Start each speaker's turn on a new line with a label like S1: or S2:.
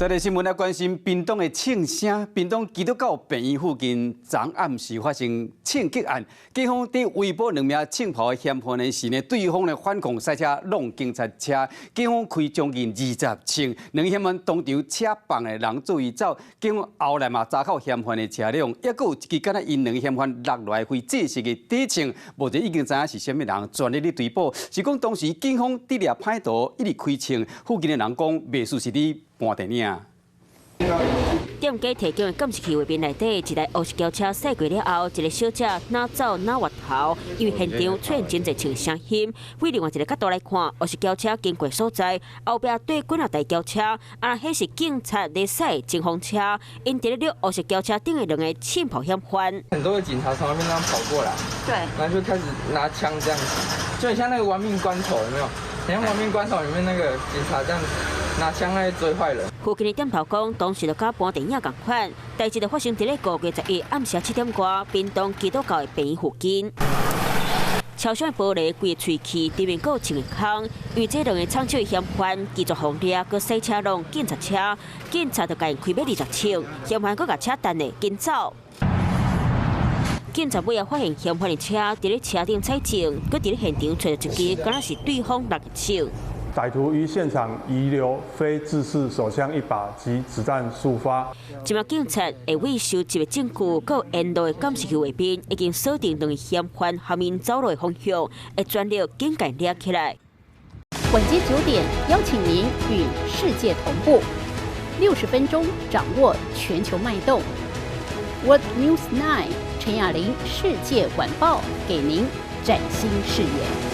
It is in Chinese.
S1: 这个新闻来关心屏东的庆城，屏东基督教病院附近昨暗时发生枪击案，警方在围捕2名枪炮嫌犯的时呢，对方的反抗赛车弄警察车，警方开将近20枪，2嫌犯当场车放的人注意走，警方后来嘛查扣嫌犯的车辆，也有一支敢若因2嫌犯落来非正式的底枪，目前已经知影是啥物人全力咧追捕，是讲当时警方伫掠歹徒一直开枪，附近的人讲袂输是伫搬电影。
S2: 店家提供的监视器画面内底，一台黑色轿车驶过了后，一个小姐哪走哪滑头，因为现场出现真侪枪声响。为另外一个角度来看，黑色轿车经过所在，后壁对几啊台轿车，啊，迄是警察在驶警方车，因伫咧黑色轿车顶的2个枪炮嫌犯。
S3: 很多的警察从那边这样跑过来，
S2: 对，
S3: 然后就开始拿枪这样子，就很像那个亡命关头，有没有？很像亡命关头里面那个警察这样拿枪来追坏人。
S2: 附近的店头讲，当时就甲搬电影共款，代志就发生伫咧5月11日暗时7点多，屏东基督教的病院附近。超商的玻璃规个碎去，地面还有清个空，因为这2个抢手的嫌犯继续轰掠，佮驶车弄警察车，警察就甲因开买20枪，嫌犯佮甲车等的紧走。 警察尾也发现嫌犯的车伫咧车顶采证，佮伫咧现场找到一支，敢若是对方落的枪。
S4: 歹徒于现场遗留非制式手枪1把及子弹数发。
S2: 今麦警察会为收集的证据，佮有沿路的监视器画面，已经锁定2个嫌犯后面走路的方向，会全力紧紧抓起来。
S5: 晚间9点，邀请您与世界同步，60分钟掌握全球脉动。World News 9，陈雅玲世界晚报给您崭新视野。